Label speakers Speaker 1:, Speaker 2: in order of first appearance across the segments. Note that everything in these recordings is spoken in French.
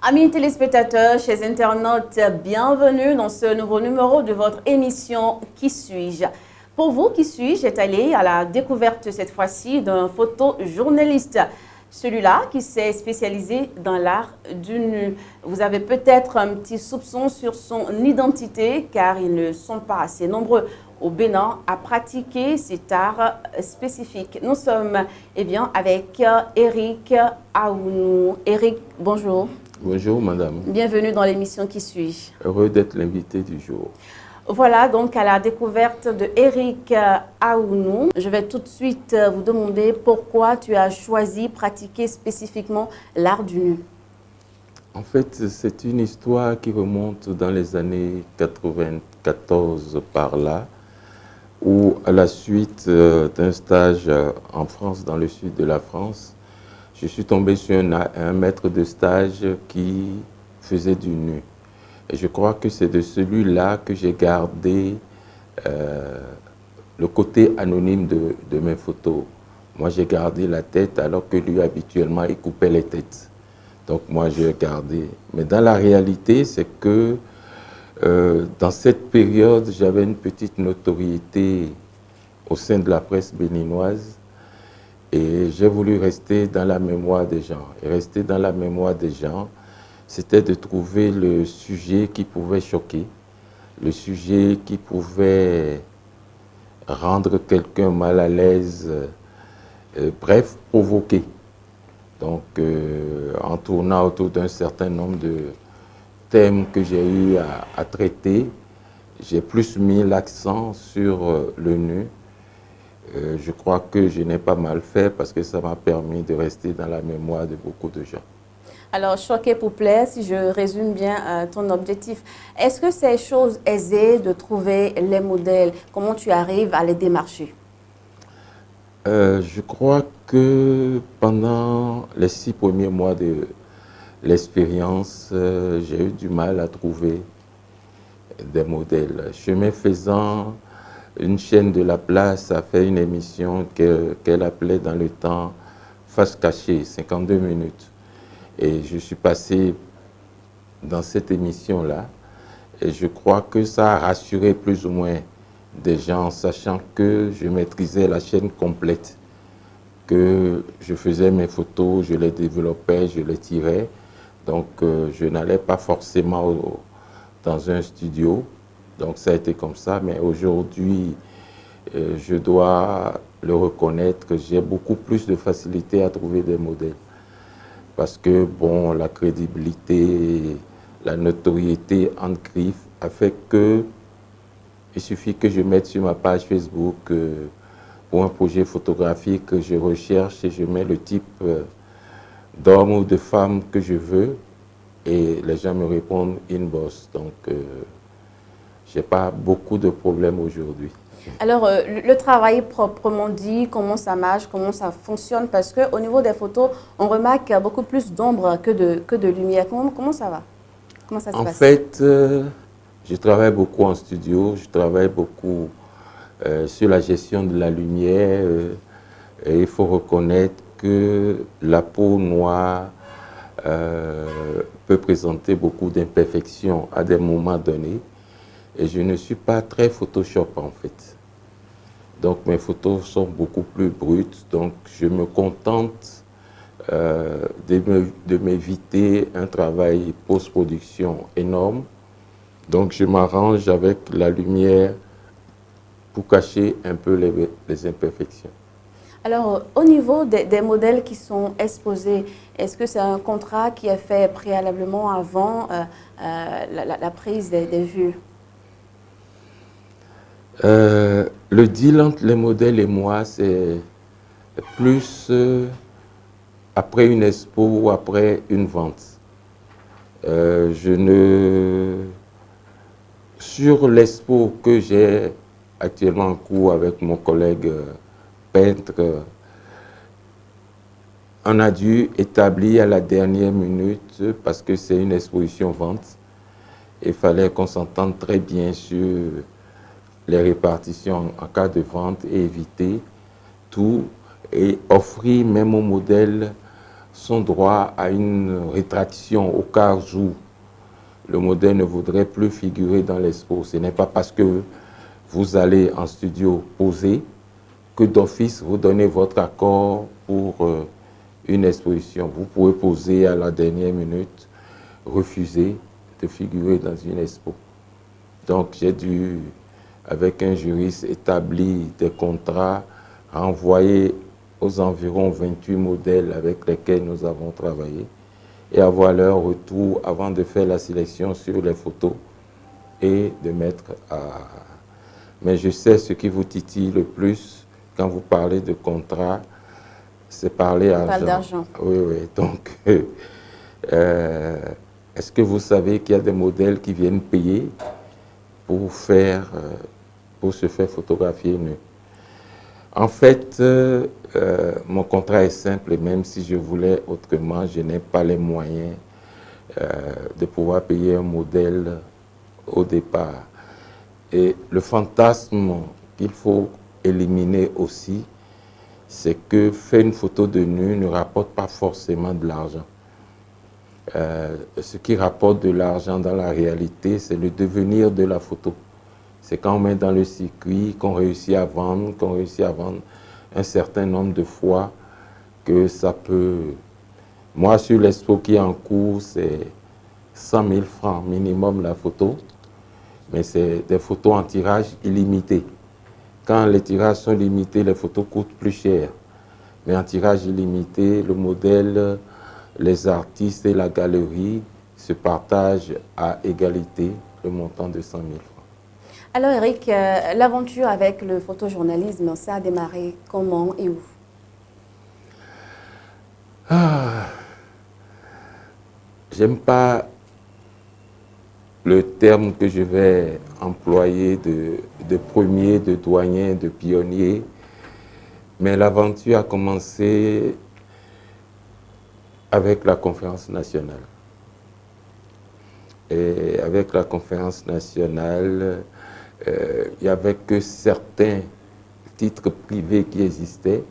Speaker 1: Amis téléspectateurs, chers internautes, bienvenue dans ce nouveau numéro de votre émission Qui suis-je? Pour vous, Qui suis-je est allé à la découverte cette fois-ci d'un photojournaliste. Celui-là qui s'est spécialisé dans l'art du nu. Vous avez peut-être un petit soupçon sur son identité car ils ne sont pas assez nombreux au Bénin à pratiquer cet art spécifique. Nous sommes avec Eric Aounou. Eric, bonjour.
Speaker 2: Bonjour madame.
Speaker 1: Bienvenue dans l'émission Qui suis-je?
Speaker 2: Heureux d'être l'invité du jour.
Speaker 1: Voilà donc à la découverte de Eric Aounou. Je vais tout de suite vous demander pourquoi tu as choisi pratiquer spécifiquement l'art du nu.
Speaker 2: En fait, c'est une histoire qui remonte dans les années 94 par là, où à la suite d'un stage en France, dans le sud de la France, je suis tombé sur un maître de stage qui faisait du nu. Et je crois que c'est de celui-là que j'ai gardé le côté anonyme de mes photos. Moi, j'ai gardé la tête alors que lui, habituellement, il coupait les têtes. Donc, moi, j'ai gardé. Mais dans la réalité, c'est que dans cette période, j'avais une petite notoriété au sein de la presse béninoise. Et j'ai voulu rester dans la mémoire des gens. Et rester dans la mémoire des gens, c'était de trouver le sujet qui pouvait choquer, le sujet qui pouvait rendre quelqu'un mal à l'aise, bref, provoquer. Donc, en tournant autour d'un certain nombre de thèmes que j'ai eu à traiter, j'ai plus mis l'accent sur le nu. Je crois que je n'ai pas mal fait parce que ça m'a permis de rester dans la mémoire de beaucoup de gens.
Speaker 1: Alors, choquer pour plaire, si je résume bien ton objectif, est-ce que c'est chose aisée de trouver les modèles? Comment tu arrives à les démarcher?
Speaker 2: Je crois que pendant les 6 premiers mois de l'expérience, j'ai eu du mal à trouver des modèles. Chemin faisant, une chaîne de la place a fait une émission qu'elle appelait dans le temps Face cachée, 52 minutes. Et je suis passé dans cette émission-là et je crois que ça a rassuré plus ou moins des gens, sachant que je maîtrisais la chaîne complète, que je faisais mes photos, je les développais, je les tirais. Donc je n'allais pas forcément dans un studio. Donc ça a été comme ça, mais aujourd'hui, je dois le reconnaître que j'ai beaucoup plus de facilité à trouver des modèles. Parce que, bon, la crédibilité, la notoriété en griffe a fait que il suffit que je mette sur ma page Facebook pour un projet photographique que je recherche et je mets le type d'homme ou de femme que je veux et les gens me répondent inbox. Donc, je n'ai pas beaucoup de problèmes aujourd'hui.
Speaker 1: Alors, le travail proprement dit, comment ça marche, comment ça fonctionne? Parce qu'au niveau des photos, on remarque beaucoup plus d'ombre que de lumière. Comment ça va? Comment ça se passe?
Speaker 2: En fait, je travaille beaucoup en studio, je travaille beaucoup sur la gestion de la lumière. Et il faut reconnaître que la peau noire peut présenter beaucoup d'imperfections à des moments donnés. Et je ne suis pas très Photoshop en fait. Donc mes photos sont beaucoup plus brutes. Donc je me contente de m'éviter un travail post-production énorme. Donc je m'arrange avec la lumière pour cacher un peu les imperfections.
Speaker 1: Alors, au niveau des modèles qui sont exposés, est-ce que c'est un contrat qui est fait préalablement avant la prise des vues?
Speaker 2: Le deal entre les modèles et moi, c'est plus après une expo ou après une vente. Sur l'expo que j'ai actuellement en cours avec mon collègue peintre, on a dû établir à la dernière minute, parce que c'est une exposition vente, il fallait qu'on s'entende très bien sur les répartitions en cas de vente et éviter tout et offrir même au modèle sont droits à une rétraction au cas où le modèle ne voudrait plus figurer dans l'expo. Ce n'est pas parce que vous allez en studio poser que d'office vous donnez votre accord pour une exposition. Vous pouvez poser à la dernière minute, refuser de figurer dans une expo. Donc j'ai dû, avec un juriste, établir des contrats, envoyer aux environs 28 modèles avec lesquels nous avons travaillé et avoir leur retour avant de faire la sélection sur les photos et de mettre à... Mais je sais ce qui vous titille le plus quand vous parlez de contrat, c'est parler argent.
Speaker 1: On parle d'argent.
Speaker 2: Oui, oui. Donc, est-ce que vous savez qu'il y a des modèles qui viennent payer pour se faire photographier nu? En fait, mon contrat est simple et même si je voulais autrement, je n'ai pas les moyens de pouvoir payer un modèle au départ. Et le fantasme qu'il faut éliminer aussi, c'est que faire une photo de nu ne rapporte pas forcément de l'argent. Ce qui rapporte de l'argent dans la réalité, c'est le devenir de la photo. C'est quand on met dans le circuit qu'on réussit à vendre, un certain nombre de fois que ça peut... Moi, sur l'expo qui est en cours, c'est 100 000 francs minimum la photo, mais c'est des photos en tirage illimité. Quand les tirages sont limités, les photos coûtent plus cher. Mais en tirage illimité, le modèle, les artistes et la galerie se partagent à égalité le montant de 100 000 francs.
Speaker 1: Alors Eric, l'aventure avec le photojournalisme, ça a démarré comment et où?
Speaker 2: J'aime pas le terme que je vais employer de premier, de doyen, de pionnier, mais l'aventure a commencé avec la conférence nationale. Et avec la conférence nationale, il n'y avait que certains titres privés qui existaient.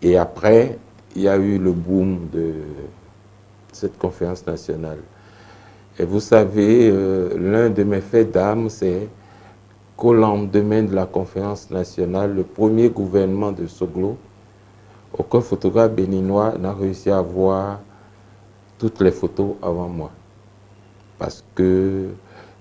Speaker 2: Et après, il y a eu le boom de cette conférence nationale. Et vous savez, l'un de mes faits d'âme, c'est qu'au lendemain de la conférence nationale, le premier gouvernement de Soglo, aucun photographe béninois n'a réussi à voir toutes les photos avant moi. Parce que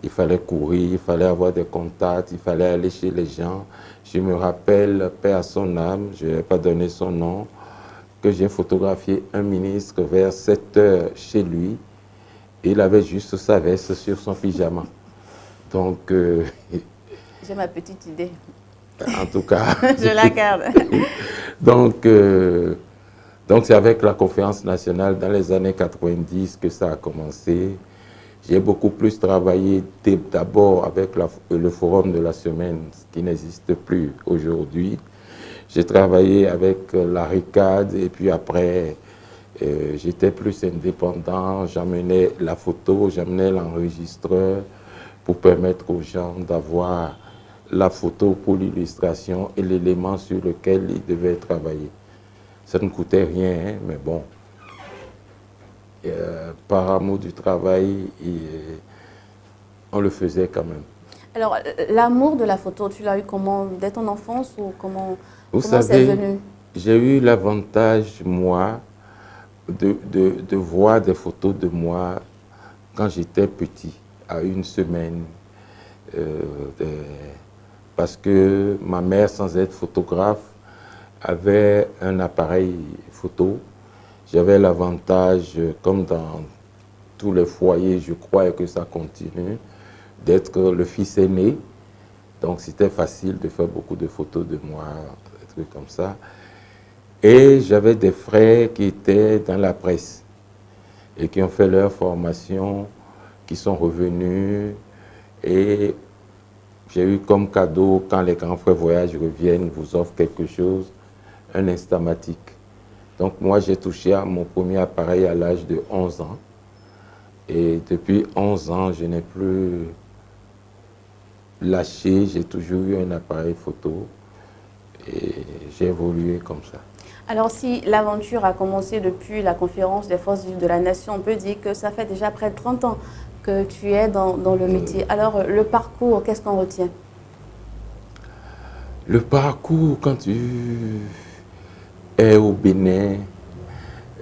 Speaker 2: il fallait courir, il fallait avoir des contacts, il fallait aller chez les gens. Je me rappelle, paix à son âme, je ne vais pas donner son nom, que j'ai photographié un ministre vers 7 heures chez lui. Et il avait juste sa veste sur son pyjama. Donc...
Speaker 1: j'ai ma petite idée.
Speaker 2: En tout cas...
Speaker 1: je la garde.
Speaker 2: Donc c'est avec la conférence nationale dans les années 90 que ça a commencé. J'ai beaucoup plus travaillé d'abord avec le Forum de la Semaine, qui n'existe plus aujourd'hui. J'ai travaillé avec la RICAD et puis après, j'étais plus indépendant. J'amenais la photo, j'amenais l'enregistreur pour permettre aux gens d'avoir la photo pour l'illustration et l'élément sur lequel ils devaient travailler. Ça ne coûtait rien, hein, mais bon. Par amour du travail, on le faisait quand même.
Speaker 1: Alors, l'amour de la photo, tu l'as eu comment? Dès ton enfance ou comment
Speaker 2: c'est
Speaker 1: venu?
Speaker 2: J'ai eu l'avantage, moi, de voir des photos de moi quand j'étais petit, à une semaine. Parce que ma mère, sans être photographe, avait un appareil photo. J'avais l'avantage, comme dans tous les foyers, je crois que ça continue, d'être le fils aîné. Donc c'était facile de faire beaucoup de photos de moi, des trucs comme ça. Et j'avais des frères qui étaient dans la presse et qui ont fait leur formation, qui sont revenus. Et j'ai eu comme cadeau, quand les grands frères voyagent reviennent, vous offrent quelque chose, un Instamatic. Donc moi, j'ai touché à mon premier appareil à l'âge de 11 ans. Et depuis 11 ans, je n'ai plus lâché. J'ai toujours eu un appareil photo. Et j'ai évolué comme ça.
Speaker 1: Alors, si l'aventure a commencé depuis la conférence des forces vives de la nation, on peut dire que ça fait déjà près de 30 ans que tu es dans le métier. Alors, le parcours, qu'est-ce qu'on retient?
Speaker 2: Le parcours, quand tu es au Bénin,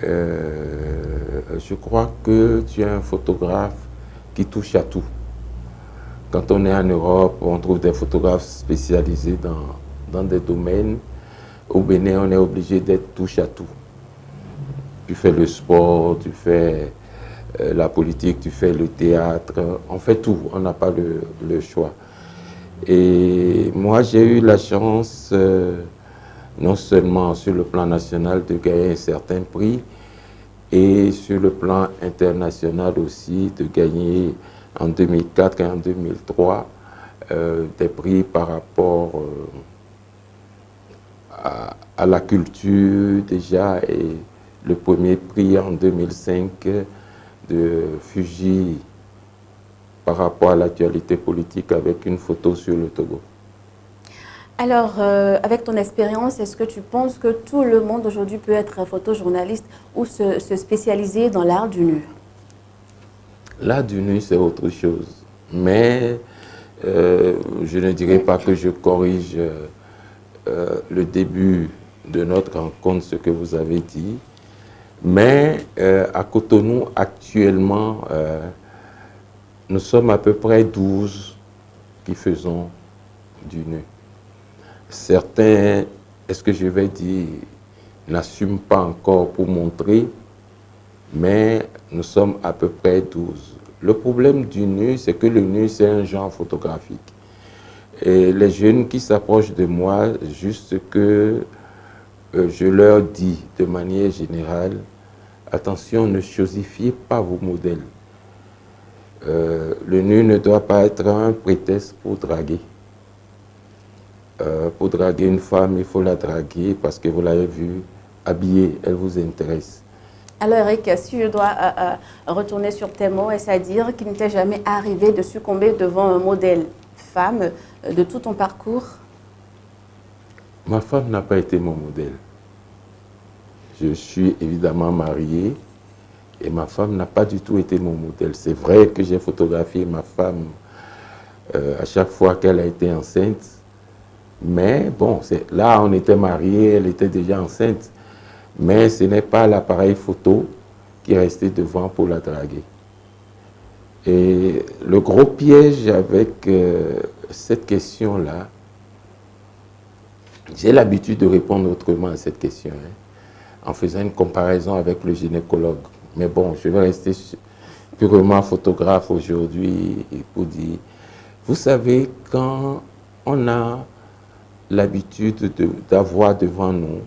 Speaker 2: je crois que tu es un photographe qui touche à tout. Quand on est en Europe, on trouve des photographes spécialisés dans des domaines. Au Bénin, on est obligé d'être touche à tout. Tu fais le sport, tu fais la politique, tu fais le théâtre, on fait tout, on n'a pas le choix. Et moi, j'ai eu la chance, non seulement sur le plan national, de gagner un certain prix, et sur le plan international aussi, de gagner en 2004 et en 2003 des prix par rapport à la culture déjà, et le premier prix en 2005 de Fuji par rapport à l'actualité politique avec une photo sur le Togo.
Speaker 1: Alors, avec ton expérience, est-ce que tu penses que tout le monde aujourd'hui peut être un photojournaliste ou se spécialiser dans l'art du nu?
Speaker 2: L'art du nu, c'est autre chose. Mais je ne dirais pas que je corrige le début de notre rencontre, ce que vous avez dit. Mais à Cotonou, actuellement, nous sommes à peu près 12 qui faisons du nu. Certains, est-ce que je vais dire, n'assument pas encore pour montrer, mais nous sommes à peu près 12. Le problème du nu, c'est que le nu, c'est un genre photographique. Et les jeunes qui s'approchent de moi, juste que je leur dis de manière générale, attention, ne chosifiez pas vos modèles. Le nu ne doit pas être un prétexte pour draguer. Pour draguer une femme, il faut la draguer parce que vous l'avez vue habillée, elle vous intéresse.
Speaker 1: Alors Eric, si je dois retourner sur tes mots, est-ce à dire qu'il ne t'est jamais arrivé de succomber devant un modèle femme de tout ton parcours?
Speaker 2: Ma femme n'a pas été mon modèle. Je suis évidemment marié et ma femme n'a pas du tout été mon modèle. C'est vrai que j'ai photographié ma femme à chaque fois qu'elle a été enceinte. Mais bon, là on était mariés, elle était déjà enceinte. Mais ce n'est pas l'appareil photo qui est resté devant pour la draguer. Et le gros piège avec cette question-là, j'ai l'habitude de répondre autrement à cette question, en faisant une comparaison avec le gynécologue. Mais bon, je vais rester purement photographe aujourd'hui pour dire, vous savez, quand on a l'habitude d'avoir devant nous,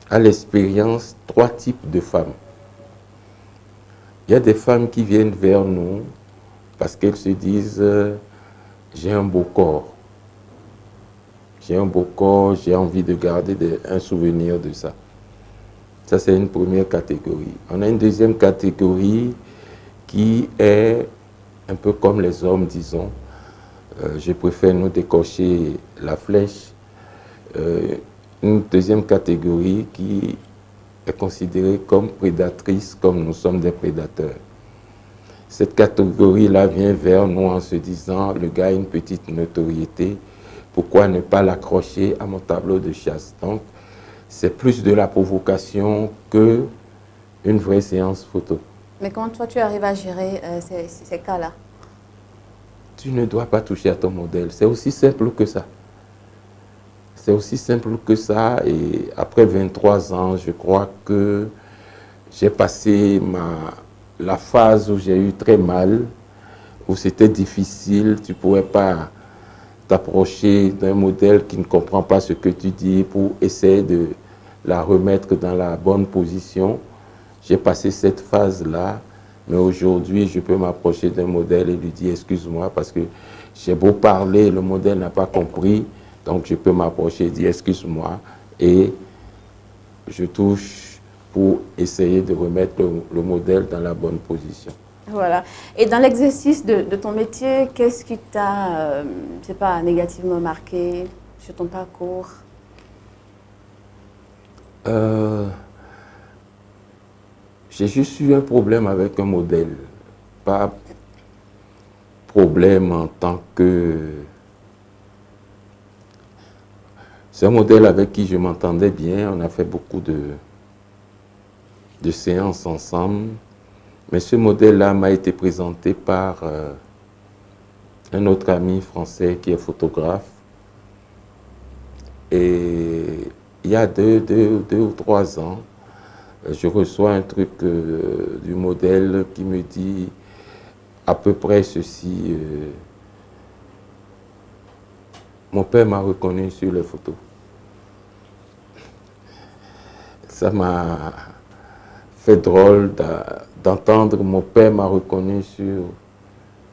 Speaker 2: à l'expérience, 3 types de femmes. Il y a des femmes qui viennent vers nous parce qu'elles se disent j'ai un beau corps. J'ai un beau corps, j'ai envie de garder un souvenir de ça. Ça, c'est une première catégorie. On a une deuxième catégorie qui est un peu comme les hommes, disons. Je préfère nous décocher la flèche. Une deuxième catégorie qui est considérée comme prédatrice, comme nous sommes des prédateurs. Cette catégorie-là vient vers nous en se disant, le gars a une petite notoriété, pourquoi ne pas l'accrocher à mon tableau de chasse? Donc, c'est plus de la provocation que une vraie séance photo.
Speaker 1: Mais comment toi tu arrives à gérer ces cas-là?
Speaker 2: Tu ne dois pas toucher à ton modèle, c'est aussi simple que ça. C'est aussi simple que ça, et après 23 ans, je crois que j'ai passé la phase où j'ai eu très mal, où c'était difficile, tu ne pouvais pas t'approcher d'un modèle qui ne comprend pas ce que tu dis pour essayer de la remettre dans la bonne position. J'ai passé cette phase-là, mais aujourd'hui, je peux m'approcher d'un modèle et lui dire excuse-moi parce que j'ai beau parler, le modèle n'a pas compris. Donc, je peux m'approcher et dire excuse-moi et je touche pour essayer de remettre le modèle dans la bonne position.
Speaker 1: Voilà. Et dans l'exercice de ton métier, qu'est-ce qui t'a, je ne sais pas, négativement marqué sur ton parcours?
Speaker 2: Euh, j'ai juste eu un problème avec un modèle. Pas problème en tant que... C'est un modèle avec qui je m'entendais bien. On a fait beaucoup de séances ensemble. Mais ce modèle-là m'a été présenté par un autre ami français qui est photographe. Et il y a deux ou 3 ans, je reçois un truc du modèle qui me dit à peu près ceci. Mon père m'a reconnu sur les photos. Ça m'a fait drôle d'entendre mon père m'a reconnu sur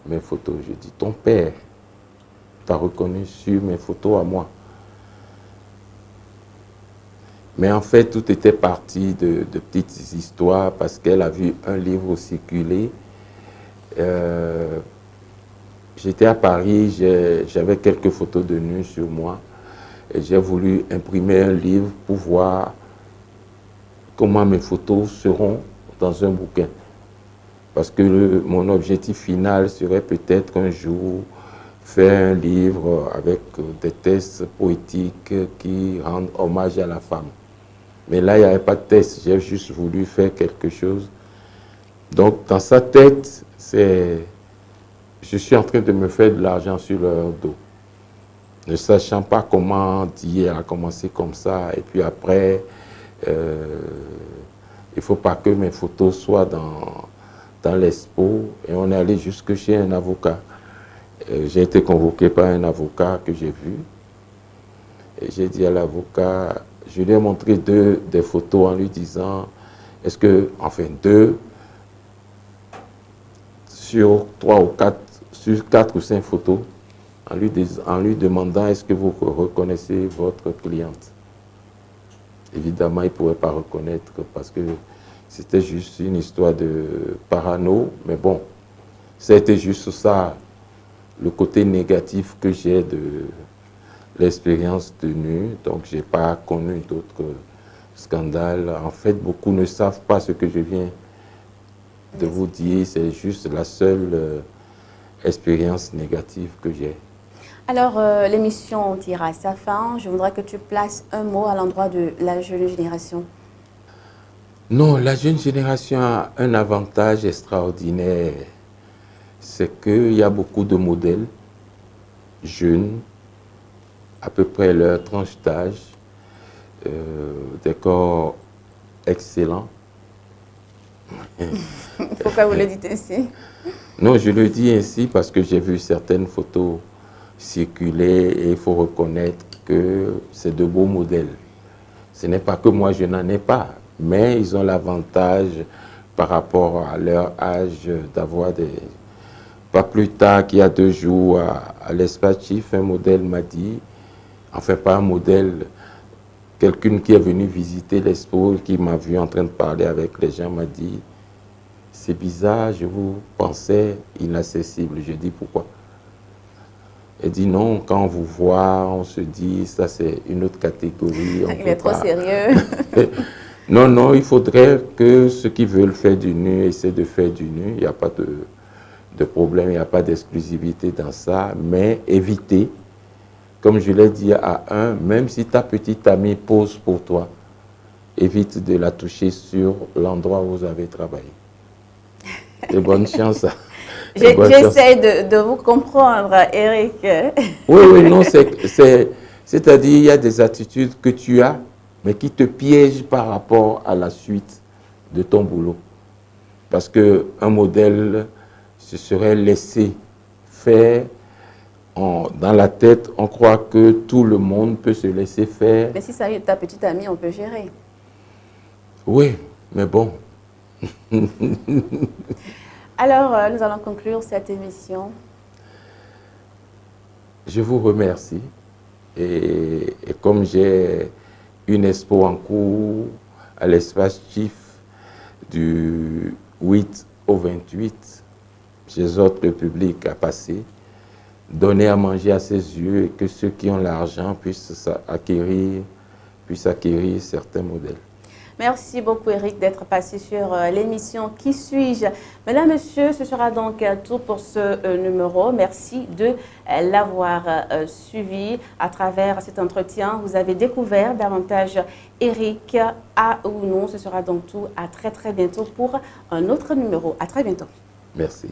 Speaker 2: mes photos. Je dis, ton père t'a reconnu sur mes photos à moi. Mais en fait, tout était parti de petites histoires parce qu'elle a vu un livre circuler. J'étais à Paris, j'avais quelques photos de nu sur moi et j'ai voulu imprimer un livre pour voir comment mes photos seront dans un bouquin. Parce que mon objectif final serait peut-être un jour faire un livre avec des textes poétiques qui rendent hommage à la femme. Mais là, il n'y avait pas de texte, j'ai juste voulu faire quelque chose. Donc, dans sa tête, je suis en train de me faire de l'argent sur leur dos. Ne sachant pas comment dire, a commencé comme ça. Et puis après, il ne faut pas que mes photos soient dans l'expo. Et on est allé jusque chez un avocat. J'ai été convoqué par un avocat que j'ai vu. Et j'ai dit à l'avocat, je lui ai montré des photos en lui disant, est-ce que, enfin 2 sur 3 ou 4, sur 4 ou 5 photos, en lui demandant, est-ce que vous reconnaissez votre cliente? Évidemment, il ne pouvait pas reconnaître parce que c'était juste une histoire de parano, mais bon, c'était juste ça, le côté négatif que j'ai de l'expérience de nu, donc je n'ai pas connu d'autres scandales. En fait, beaucoup ne savent pas ce que je viens de vous dire, c'est juste la seule expérience négative que j'ai.
Speaker 1: Alors, l'émission tire à sa fin. Je voudrais que tu places un mot à l'endroit de la jeune génération.
Speaker 2: Non, la jeune génération a un avantage extraordinaire. C'est qu'il y a beaucoup de modèles jeunes, à peu près leur tranche d'âge, des corps excellents.
Speaker 1: Pourquoi vous le dites ainsi?
Speaker 2: Non, je le dis ainsi parce que j'ai vu certaines photos circuler et il faut reconnaître que c'est de beaux modèles. Ce n'est pas que moi je n'en ai pas, mais ils ont l'avantage par rapport à leur âge d'avoir des... Pas plus tard qu'il y a 2 jours à l'Espace Chief, un modèle m'a dit, enfin pas un modèle, quelqu'un qui est venu visiter l'expo, qui m'a vu en train de parler avec les gens, m'a dit, c'est bizarre, je vous pensais inaccessible. Je dis pourquoi? Elle dit non, quand on vous voit, on se dit, ça c'est une autre catégorie.
Speaker 1: Il est trop sérieux.
Speaker 2: Non, non, il faudrait que ceux qui veulent faire du nu essaient de faire du nu. Il n'y a pas de problème, il n'y a pas d'exclusivité dans ça, mais évitez, comme je l'ai dit à un, même si ta petite amie pose pour toi, évite de la toucher sur l'endroit où vous avez travaillé. Et bonne chance.
Speaker 1: J'essaie de vous comprendre, Eric.
Speaker 2: Oui, oui, non, c'est-à-dire il y a des attitudes que tu as, mais qui te piègent par rapport à la suite de ton boulot. Parce qu'un modèle se serait laissé faire dans la tête, on croit que tout le monde peut se laisser faire.
Speaker 1: Mais si ça est ta petite amie, on peut gérer.
Speaker 2: Oui, mais bon.
Speaker 1: Alors, nous allons conclure cette émission.
Speaker 2: Je vous remercie. Et comme j'ai une expo en cours à l'Espace Chief du 8 au 28, j'exhorte le public à passer, donner à manger à ses yeux et que ceux qui ont l'argent puissent acquérir certains modèles.
Speaker 1: Merci beaucoup, Eric, d'être passé sur l'émission Qui suis-je? Mesdames, Messieurs, ce sera donc tout pour ce numéro. Merci de l'avoir suivi à travers cet entretien. Vous avez découvert davantage Eric Aounou. Ce sera donc tout. À très bientôt pour un autre numéro. À très bientôt.
Speaker 2: Merci.